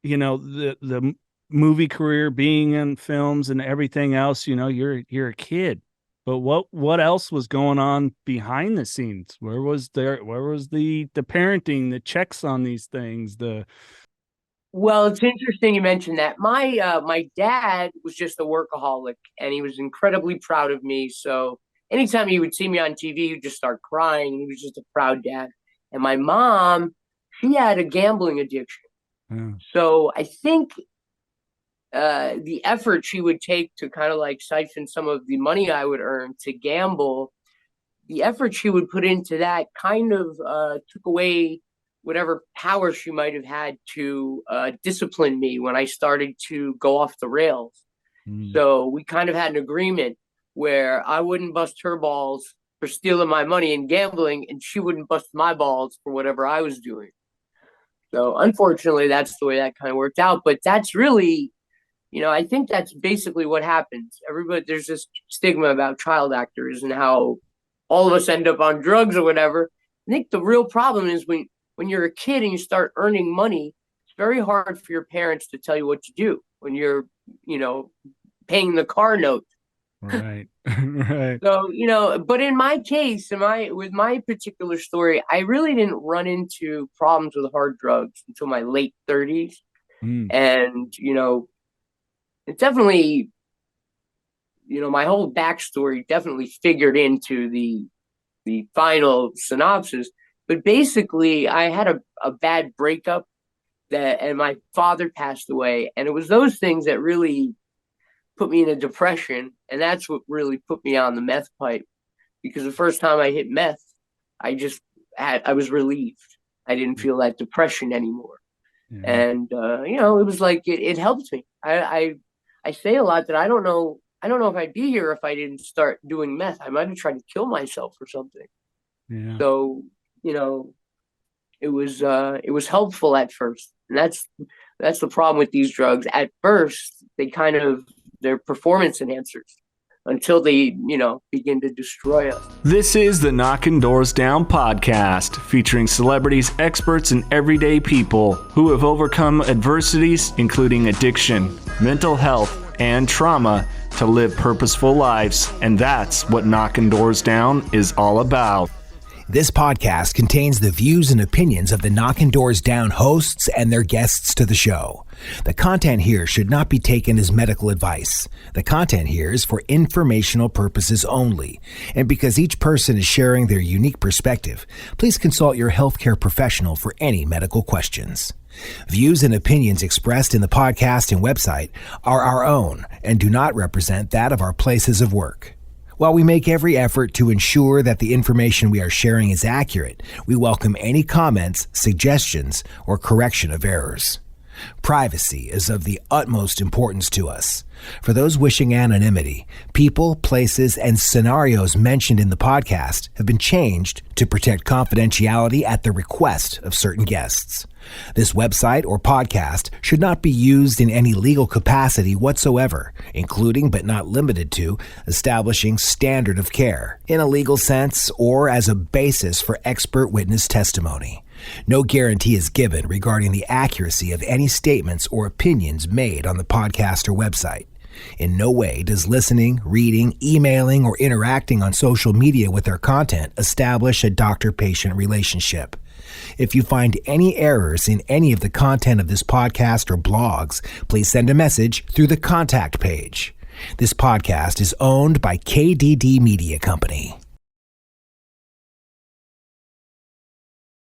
the movie career, being in films and everything else, you're a kid. But what else was going on behind the scenes? Where was the parenting, the checks on these things, the Well, it's interesting you mentioned that. My dad was just a workaholic, and he was incredibly proud of me. So anytime he would see me on TV, he'd just start crying. He was just a proud dad. And my mom, she had a gambling addiction. uh, So I think the effort she would take to kind of like siphon some of the money I would earn to gamble, the effort she would put into that kind of took away whatever power she might have had to discipline me when I started to go off the rails. mm, So we kind of had an agreement where I wouldn't bust her balls for stealing my money and gambling, and she wouldn't bust my balls for whatever I was doing. So unfortunately, that's the way that kind of worked out. But that's really, I think that's basically what happens. Everybody, there's this stigma about child actors and how all of us end up on drugs or whatever. I think the real problem is when you're a kid and you start earning money, it's very hard for your parents to tell you what to do when you're, you know, paying the car note. right. Right. So, but in my case, with my particular story, I really didn't run into problems with hard drugs until my late 30s. Mm, And, it definitely, my whole backstory definitely figured into the final synopsis. But basically, I had a bad breakup and my father passed away, and it was those things that really put me in a depression, and that's what really put me on the meth pipe. Because the first time I hit meth, I was relieved. I didn't feel that depression anymore, yeah. and it was like it helped me. I say a lot that I don't know if I'd be here if I didn't start doing meth. I might have tried to kill myself or something. Yeah. So, you know, it was helpful at first. And that's the problem with these drugs. At first, they're performance enhancers until they, begin to destroy us. This is the Knockin' Doorz Down podcast, featuring celebrities, experts, and everyday people who have overcome adversities, including addiction, mental health, and trauma, to live purposeful lives. And that's what Knockin' Doorz Down is all about. This podcast contains the views and opinions of the Knockin' Doorz Down hosts and their guests to the show. The content here should not be taken as medical advice. The content here is for informational purposes only. And because each person is sharing their unique perspective, please consult your healthcare professional for any medical questions. Views and opinions expressed in the podcast and website are our own and do not represent that of our places of work. While we make every effort to ensure that the information we are sharing is accurate, we welcome any comments, suggestions, or correction of errors. Privacy is of the utmost importance to us. For those wishing anonymity, people, places, and scenarios mentioned in the podcast have been changed to protect confidentiality at the request of certain guests. This website or podcast should not be used in any legal capacity whatsoever, including but not limited to establishing standard of care in a legal sense or as a basis for expert witness testimony. No guarantee is given regarding the accuracy of any statements or opinions made on the podcast or website. In no way does listening, reading, emailing, or interacting on social media with our content establish a doctor-patient relationship. If you find any errors in any of the content of this podcast or blogs, please send a message through the contact page. This podcast is owned by KDD Media Company.